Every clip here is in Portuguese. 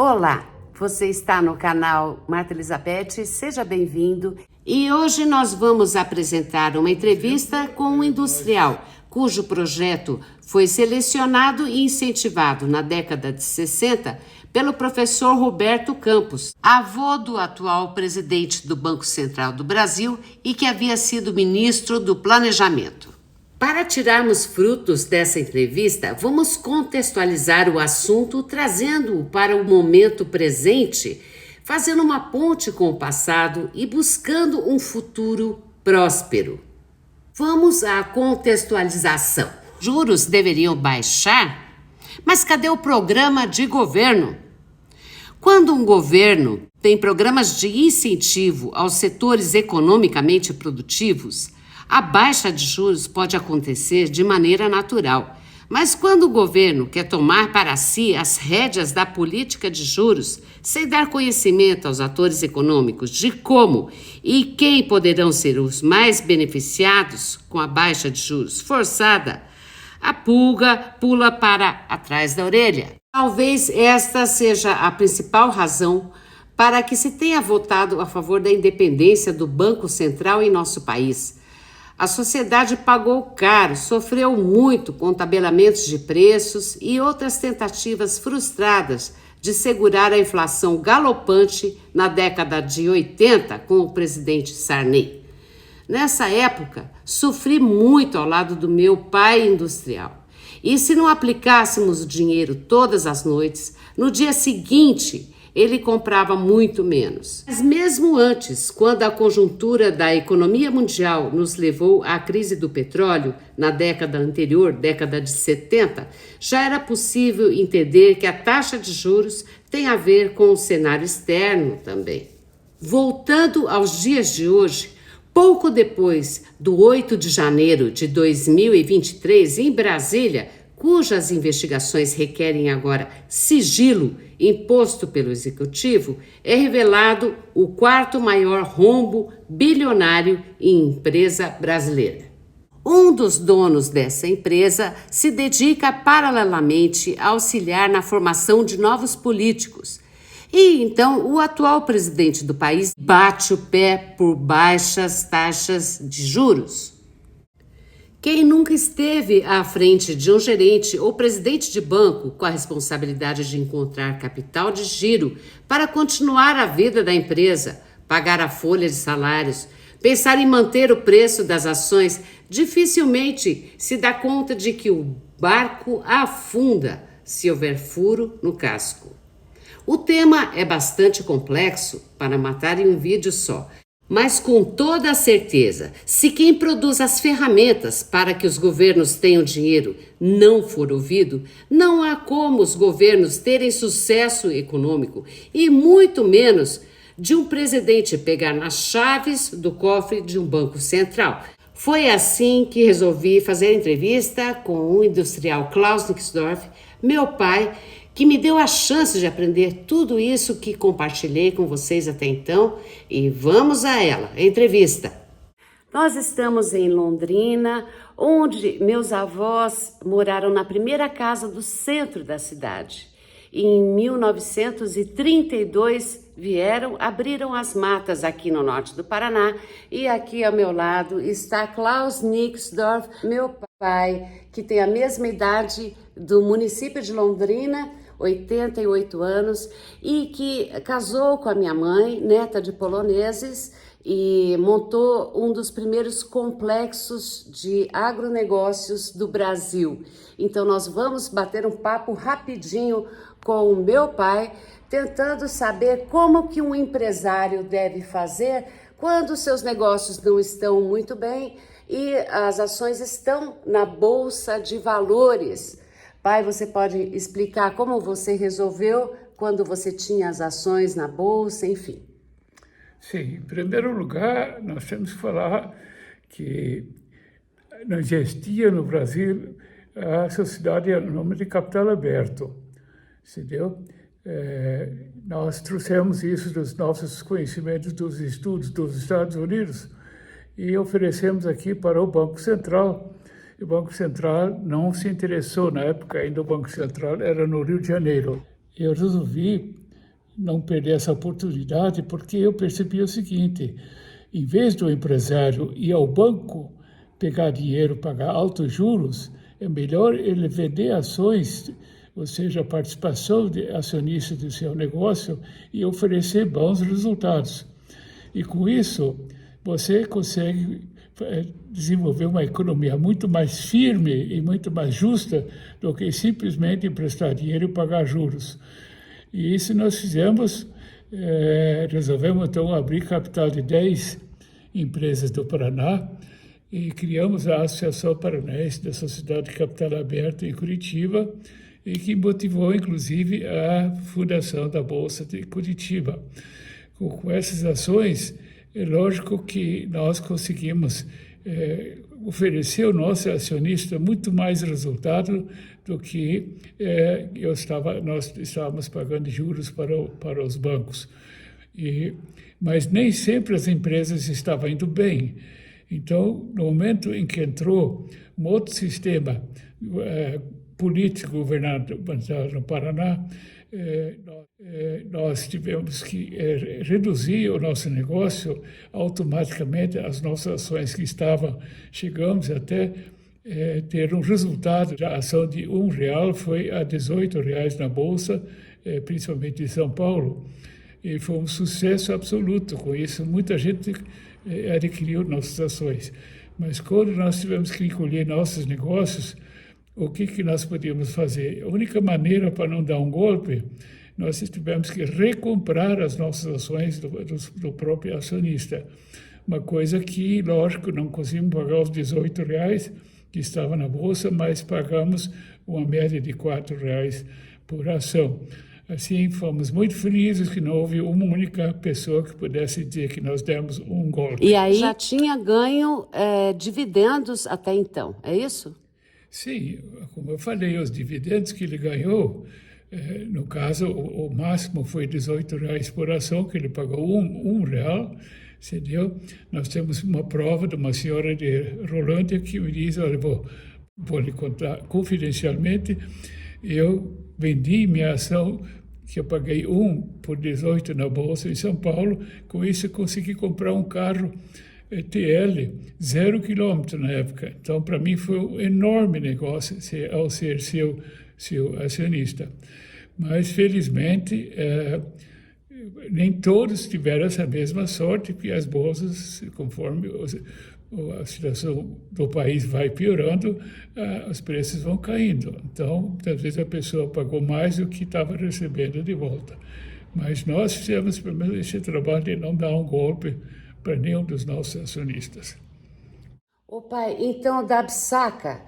Olá, você está no canal Marta Elizabeth, seja bem-vindo. E hoje nós vamos apresentar uma entrevista com um industrial, cujo projeto foi selecionado e incentivado na década de 60 pelo professor Roberto Campos, avô do atual presidente do Banco Central do Brasil e que havia sido ministro do Planejamento. Para tirarmos frutos dessa entrevista, vamos contextualizar o assunto trazendo-o para o momento presente, fazendo uma ponte com o passado e buscando um futuro próspero. Vamos à contextualização. Juros deveriam baixar? Mas cadê o programa de governo? Quando um governo tem programas de incentivo aos setores economicamente produtivos, a baixa de juros pode acontecer de maneira natural, mas quando o governo quer tomar para si as rédeas da política de juros, sem dar conhecimento aos atores econômicos de como e quem poderão ser os mais beneficiados com a baixa de juros forçada, a pulga pula para atrás da orelha. Talvez esta seja a principal razão para que se tenha votado a favor da independência do Banco Central em nosso país. A sociedade pagou caro, sofreu muito com tabelamentos de preços e outras tentativas frustradas de segurar a inflação galopante na década de 80 com o presidente Sarney. Nessa época, sofri muito ao lado do meu pai industrial. E se não aplicássemos o dinheiro todas as noites, no dia seguinte ele comprava muito menos. Mas mesmo antes, quando a conjuntura da economia mundial nos levou à crise do petróleo, na década anterior, década de 70, já era possível entender que a taxa de juros tem a ver com o cenário externo também. Voltando aos dias de hoje, pouco depois do 8 de janeiro de 2023, em Brasília, cujas investigações requerem agora sigilo imposto pelo Executivo, é revelado o quarto maior rombo bilionário em empresa brasileira. Um dos donos dessa empresa se dedica paralelamente a auxiliar na formação de novos políticos. E então o atual presidente do país bate o pé por baixas taxas de juros. Quem nunca esteve à frente de um gerente ou presidente de banco com a responsabilidade de encontrar capital de giro para continuar a vida da empresa, pagar a folha de salários, pensar em manter o preço das ações, dificilmente se dá conta de que o barco afunda se houver furo no casco. O tema é bastante complexo para matar em um vídeo só. Mas com toda a certeza, se quem produz as ferramentas para que os governos tenham dinheiro não for ouvido, não há como os governos terem sucesso econômico e muito menos de um presidente pegar nas chaves do cofre de um banco central. Foi assim que resolvi fazer a entrevista com o industrial Klaus Nixdorf, meu pai, que me deu a chance de aprender tudo isso que compartilhei com vocês até então. E vamos a ela, a entrevista. Nós estamos em Londrina, onde meus avós moraram na primeira casa do centro da cidade. Em 1932 vieram, abriram as matas aqui no norte do Paraná e aqui ao meu lado está Klaus Nixdorf, meu pai, que tem a mesma idade do município de Londrina, 88 anos, e que casou com a minha mãe, neta de poloneses, e montou um dos primeiros complexos de agronegócios do Brasil. Então nós vamos bater um papo rapidinho com o meu pai, tentando saber como que um empresário deve fazer quando seus negócios não estão muito bem e as ações estão na bolsa de valores. Pai, você pode explicar como você resolveu quando você tinha as ações na bolsa, enfim? Sim, em primeiro lugar, nós temos que falar que não existia no Brasil a sociedade em nome de capital aberto, entendeu? Nós trouxemos isso dos nossos conhecimentos dos estudos dos Estados Unidos e oferecemos aqui para o Banco Central. O Banco Central não se interessou, na época ainda o Banco Central era no Rio de Janeiro. Eu resolvi não perder essa oportunidade, porque eu percebi o seguinte: em vez do empresário ir ao banco pegar dinheiro, pagar altos juros, é melhor ele vender ações, ou seja, a participação de acionista do seu negócio, e oferecer bons resultados. E com isso, você consegue desenvolver uma economia muito mais firme e muito mais justa do que simplesmente emprestar dinheiro e pagar juros. E isso nós fizemos, resolvemos então abrir capital de 10 empresas do Paraná e criamos a Associação Paranaense da Sociedade de Capital Aberto em Curitiba, e que motivou inclusive a fundação da Bolsa de Curitiba. Com essas ações, é lógico que nós conseguimos oferecer ao nosso acionista muito mais resultado do que nós estávamos pagando juros para os bancos. Mas nem sempre as empresas estavam indo bem. Então, no momento em que entrou um outro sistema político governamental no Paraná, nós tivemos que reduzir o nosso negócio automaticamente, as nossas ações que estavam, chegamos até ter um resultado. A ação de R$1 foi a R$18 na Bolsa, principalmente em São Paulo, e foi um sucesso absoluto. Com isso, muita gente adquiriu nossas ações. Mas quando nós tivemos que encolher nossos negócios, o que nós podíamos fazer? A única maneira para não dar um golpe, nós tivemos que recomprar as nossas ações do próprio acionista. Uma coisa que, lógico, não conseguimos pagar os R$18 que estavam na Bolsa, mas pagamos uma média de R$4 por ação. Assim, fomos muito felizes que não houve uma única pessoa que pudesse dizer que nós demos um golpe. E aí já tinha ganho dividendos até então, é isso? Sim, como eu falei, os dividendos que ele ganhou, no caso, o máximo foi R$18 por ação, que ele pagou R$1, entendeu? Nós temos uma prova de uma senhora de Rolândia que me diz, olha, vou lhe contar confidencialmente, eu vendi minha ação, que eu paguei por 18 na Bolsa em São Paulo, com isso eu consegui comprar um carro TL, 0 quilômetro na época. Então, para mim, foi um enorme negócio ao ser seu acionista. Mas, felizmente, nem todos tiveram essa mesma sorte, porque as bolsas, conforme a situação do país vai piorando, os preços vão caindo. Então, às vezes, a pessoa pagou mais do que estava recebendo de volta. Mas nós fizemos, pelo menos, esse trabalho de não dar um golpe para nenhum dos nossos acionistas. Ô pai, então da Absaca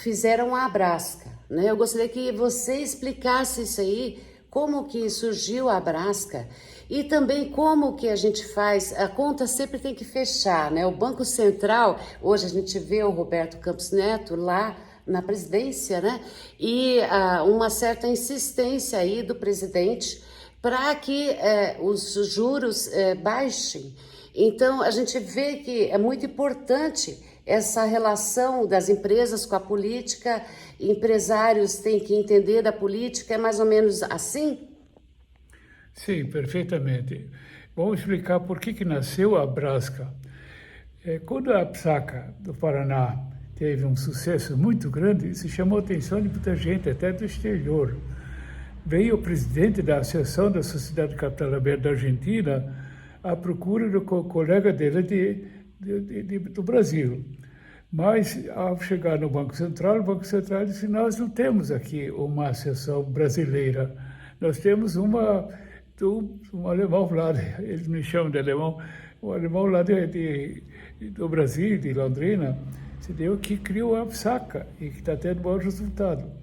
fizeram a Abrasca, né? Eu gostaria que você explicasse isso aí, como que surgiu a Abrasca e também como que a gente faz, a conta sempre tem que fechar, né? O Banco Central, hoje a gente vê o Roberto Campos Neto lá na presidência, né? E uma certa insistência aí do presidente para que os juros baixem. Então, a gente vê que é muito importante essa relação das empresas com a política, empresários têm que entender da política, é mais ou menos assim? Sim, perfeitamente. Vamos explicar por que nasceu a Abrasca. Quando a Absaca do Paraná teve um sucesso muito grande, se chamou a atenção de muita gente, até do exterior. Veio o presidente da Associação da Sociedade de Capital Aberto da Argentina à procura do colega dele do Brasil. Mas, ao chegar no Banco Central, o Banco Central disse, nós não temos aqui uma associação brasileira. Nós temos um alemão lá, eles me chamam de alemão, um alemão lá do Brasil, de Londrina, que criou a Absaca e que está tendo bom resultado.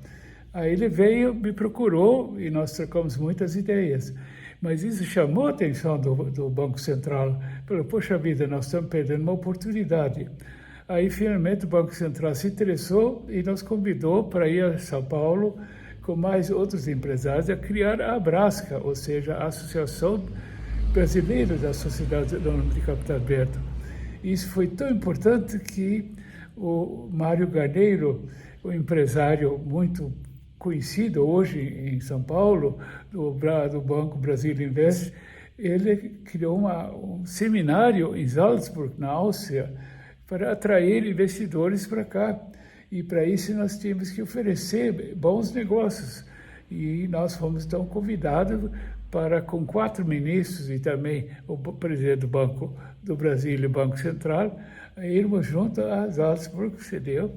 Aí ele veio, me procurou e nós trocamos muitas ideias. Mas isso chamou a atenção do Banco Central. Falou, poxa vida, nós estamos perdendo uma oportunidade. Aí, finalmente, o Banco Central se interessou e nos convidou para ir a São Paulo com mais outros empresários a criar a Abrasca, ou seja, a Associação Brasileira da Sociedade Anônima de Capital Aberto. Isso foi tão importante que o Mário Garneiro, um empresário muito conhecido hoje em São Paulo, do Banco Brasil Invest, ele criou um seminário em Salzburg, na Áustria, para atrair investidores para cá. E para isso nós tínhamos que oferecer bons negócios. E nós fomos então convidados para, com 4 ministros e também o presidente do Banco do Brasil e o Banco Central, irmos junto a Salzburg, se deu.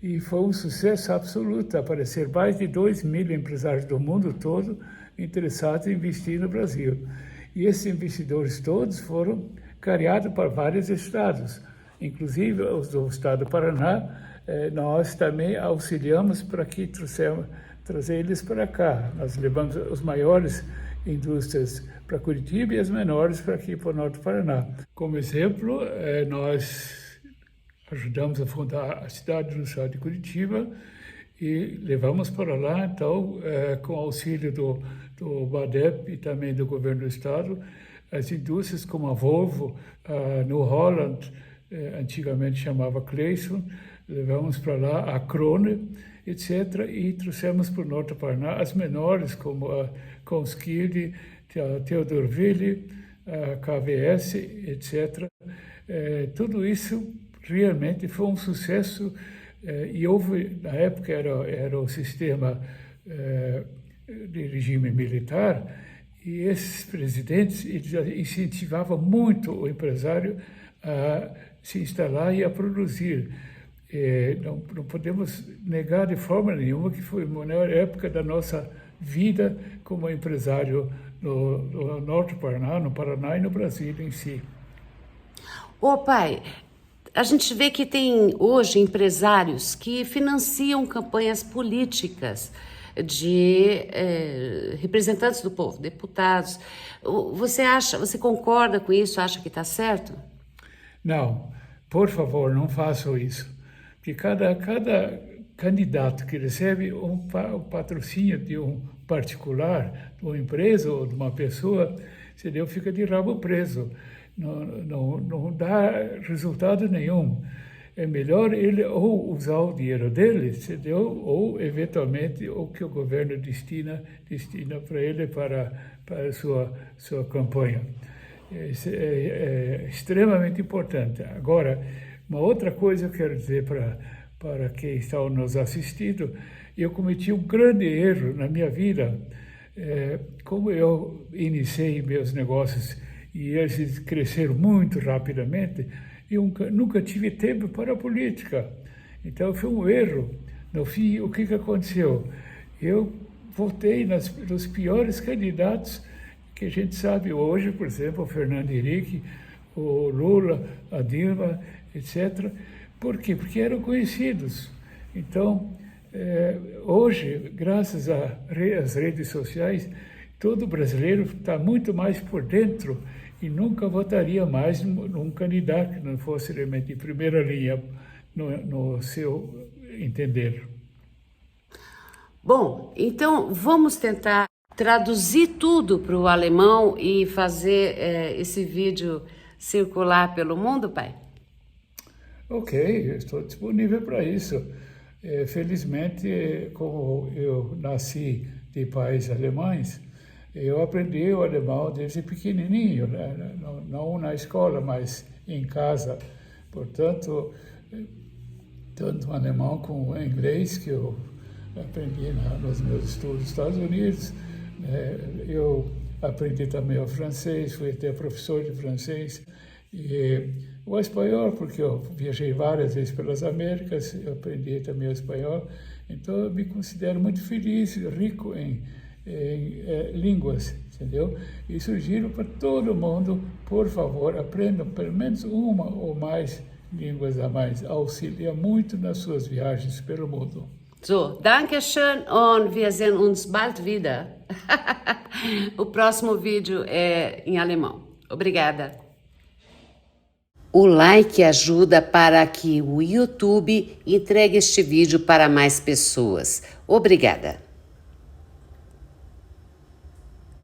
E foi um sucesso absoluto, aparecer mais de 2.000 empresários do mundo todo interessados em investir no Brasil. E esses investidores todos foram criados para vários estados, inclusive os do estado do Paraná. Nós também auxiliamos para que trazer eles para cá. Nós levamos as maiores indústrias para Curitiba e as menores para aqui para o norte do Paraná. Como exemplo, nós ajudamos a fundar a cidade industrial de Curitiba e levamos para lá, então, com auxílio do BADEP e também do governo do estado, as indústrias como a Volvo, a New Holland, antigamente chamava Clayson, levamos para lá a Krone, etc., e trouxemos para o norte do Paraná as menores, como a Conskilde, a Theodorville, a KVS, etc. Tudo isso realmente foi um sucesso, e houve, na época era o sistema de regime militar, e esses presidentes eles incentivavam muito o empresário a se instalar e a produzir. Não podemos negar de forma nenhuma que foi a melhor época da nossa vida como empresário no norte do Paraná, no Paraná e no Brasil em si. Ô pai, a gente vê que tem hoje empresários que financiam campanhas políticas de representantes do povo, deputados. Você concorda com isso? Acha que está certo? Não, por favor, não façam isso. Porque cada candidato que recebe um patrocínio de um particular, de uma empresa ou de uma pessoa, entendeu? Fica de rabo preso. Não dá resultado nenhum. É melhor ele ou usar o dinheiro dele, entendeu? Ou, eventualmente, o que o governo destina para ele para a sua campanha. Isso é extremamente importante. Agora, uma outra coisa eu quero dizer para quem está nos assistindo, eu cometi um grande erro na minha vida. Como eu iniciei meus negócios e eles cresceram muito rapidamente, eu nunca tive tempo para a política. Então, foi um erro. No fim, o que aconteceu? Eu votei nos piores candidatos que a gente sabe hoje, por exemplo, o Fernando Henrique, o Lula, a Dilma, etc. Por quê? Porque eram conhecidos. Então, hoje, graças às redes sociais, todo brasileiro está muito mais por dentro e nunca votaria mais num candidato que não fosse realmente de primeira linha no seu entender. Bom, então vamos tentar traduzir tudo para o alemão e fazer esse vídeo circular pelo mundo, pai? Ok, eu estou disponível para isso. Felizmente, como eu nasci de pais alemães, eu aprendi o alemão desde pequenininho, né? Não na escola, mas em casa. Portanto, tanto alemão como inglês, que eu aprendi nos meus estudos nos Estados Unidos. Eu aprendi também o francês, fui até professor de francês. E o espanhol, porque eu viajei várias vezes pelas Américas, eu aprendi também o espanhol. Então, eu me considero muito feliz, rico em línguas, entendeu? E sugiro para todo mundo, por favor, aprendam pelo menos uma ou mais línguas a mais. Auxilia muito nas suas viagens pelo mundo. So, danke schön und wir sehen uns bald wieder. O próximo vídeo é em alemão. Obrigada. O like ajuda para que o YouTube entregue este vídeo para mais pessoas. Obrigada.